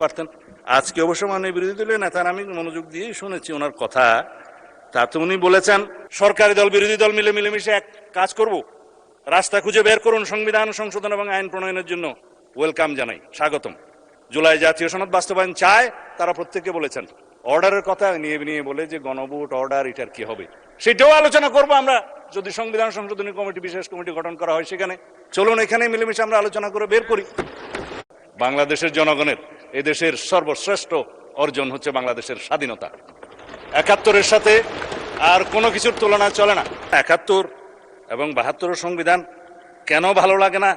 পারতেন। আজকে অবশ্য মাননীয় বিরোধী দলীয় নেতার আমি মনোযোগ দিয়ে শুনেছি ওনার কথা। তাতে উনি বলেছেন সরকারি দল বিরোধী দল মিলেমিশে এক কাজ করব, রাস্তা খুঁজে বের করুন, সংবিধান সংশোধন এবং আইন প্রণয়নের জন্য ওয়েলকাম জানাই, স্বাগতম। জুলাই জাতীয় সনদ বাস্তবায়ন চায় তারা প্রত্যেকে বলেছেন। অর্ডারের কথা নিয়ে বলে যে গণভোট অর্ডার এটার কি হবে সেটাও আলোচনা করব আমরা, যদি সংবিধান সংশোধনী কমিটি বিশেষ কমিটি গঠন করা হয় সেখানে। চলুন এখানে মিলেমিশে আমরা আলোচনা করে বের করি। বাংলাদেশের জনগণের এদেশের সর্বশ্রেষ্ঠ অর্জন হচ্ছে বাংলাদেশের স্বাধীনতা। ৭১-এর সাথে আর কোনো কিছুর তুলনা চলে না। ৭১ এবং ৭২ সংবিধান কেন ভালো লাগে না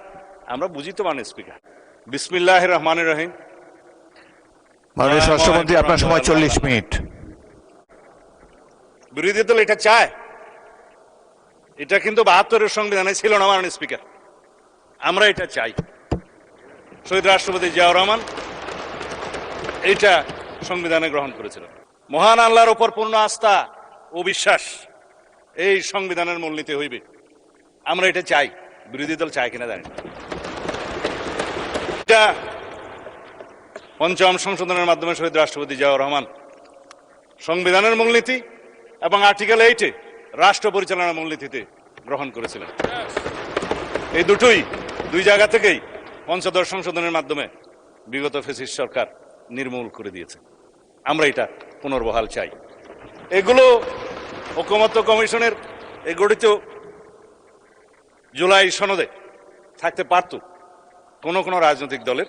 আমরা বুঝি তো মাননীয় স্পিকার। বিসমিল্লাহির রহমানির রহিম। মাননীয় স্বরাষ্ট্রমন্ত্রী, আপনার সময় 40 মিনিট। বিরোধী দল এটা চায়, এটা কিন্তু ৭২-এর সংবিধানে ছিল না মাননীয় স্পিকার। আমরা এটা চাই। শহীদ রাষ্ট্রপতি জিয়াউর রহমান এইটা সংবিধানে গ্রহণ করেছিলেন। মহান আল্লাহর উপর পূর্ণ আস্থা ও বিশ্বাস এই সংবিধানের মূলনীতি হইবে। আমরা এটা চাই। বিরোধী দল চায় কিনা জানি না। এটা পঞ্চম সংশোধনের মাধ্যমে শহীদ রাষ্ট্রপতি জিয়াউর রহমান সংবিধানের মূলনীতি এবং আর্টিকেল 8-এ রাষ্ট্র পরিচালনার মূলনীতিতে গ্রহণ করেছিলেন। এই দুই জায়গা থেকেই পঞ্চদশ সংশোধনের মাধ্যমে বিগত ফ্যাসিস্ট সরকার নির্মূল করে দিয়েছে। আমরা এটা পুনর্বহাল চাই। এগুলো ঐকমত্য কমিশনের এই গঠিত জুলাই সনদে থাকতে পারত। কোন রাজনৈতিক দলের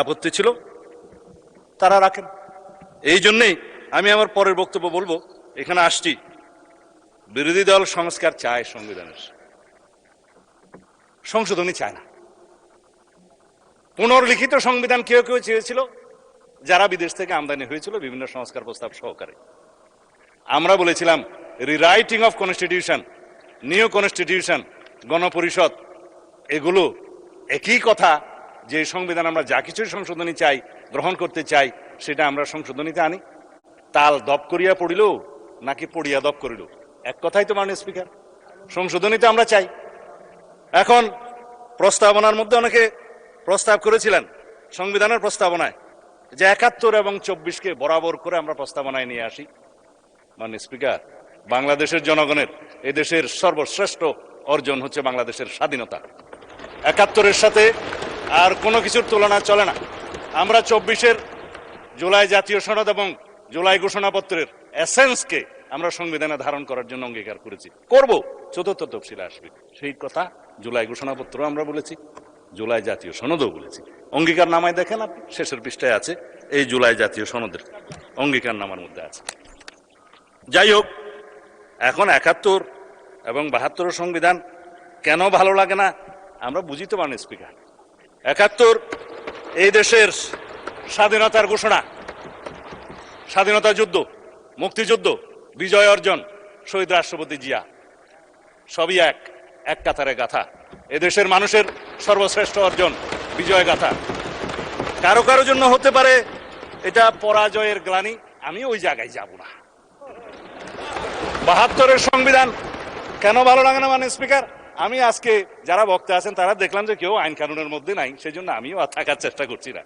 আপত্তি ছিল, তারা রাখেন। এই জন্যেই আমি আমার পরের বক্তব্য বলবো, এখানে আসছি বিরোধী দল সংস্কার চায়, সংবিধানের সংশোধনী চায় না। পুনর্লিখিত সংবিধান কেউ চেয়েছিল যারা বিদেশ থেকে আমদানি হয়েছিল বিভিন্ন সংস্কার প্রস্তাব সহকারে। আমরা বলেছিলাম rewriting of constitution, new constitution, গণপরিষদ, এগুলো একই কথা। যে সংবিধান আমরা যা কিছু সংশোধনী চাই, গ্রহণ করতে চাই, সেটা আমরা সংশোধনীতে আনি। তাল দপ করিয়া পড়িল নাকি পড়িয়া দপ করিল, এক কথাই তো মাননীয় স্পিকার। সংশোধনীতে আমরা চাই। এখন প্রস্তাবনার মধ্যে অনেকে প্রস্তাব করেছিলেন সংবিধানের প্রস্তাবনায় যে ৭১ এবং ২৪-কে বরাবর করে আমরা প্রস্তাবনায় নিয়ে আসি। মাননীয় স্পিকার, বাংলাদেশের জনগণের এদেশের সর্বশ্রেষ্ঠ অর্জন হচ্ছে বাংলাদেশের স্বাধীনতা। ৭১-এর সাথে আর কোনো কিছুর তুলনা চলে না। আমরা ২৪-এর জুলাই জাতীয় সনদ এবং জুলাই ঘোষণাপত্রের এসেন্সকে আমরা সংবিধানে ধারণ করার জন্য অঙ্গীকার করেছি, করব। চতুর্থ তফসিলে আসবে সেই কথা। জুলাই ঘোষণাপত্র আমরা বলেছি, জুলাই জাতীয় সনদও বলেছি। অঙ্গীকার নামায় দেখেন আপনি, শেষের পৃষ্ঠায় আছে, এই জুলাই জাতীয় সনদের অঙ্গীকার নামার মধ্যে আছে। যাই হোক, এখন ৭১ এবং ৭২ সংবিধান কেন ভালো লাগে না আমরা বুঝি তো মাননীয় স্পিকার। ৭১ এই দেশের স্বাধীনতার ঘোষণা, স্বাধীনতা যুদ্ধ, মুক্তিযুদ্ধ, বিজয় অর্জন, শহীদ রাষ্ট্রপতি জিয়া, সবই এক কাতারে গাথা। এদেশের মানুষের সর্বশ্রেষ্ঠ অর্জন, বিজয় গাথা। কারো জন্য হতে পারে এটা পরাজয়ের গ্লানি, আমি ওই জায়গায় যাব না। ৭২-এর সংবিধান কেন ভালো লাগে না মাননীয় স্পিকার? আমি আজকে যারা বক্তা আছেন তারা দেখলাম যে কেউ আইন কানুনের মধ্যে নাই, সেই জন্য আমিও থাকার চেষ্টা করছি না।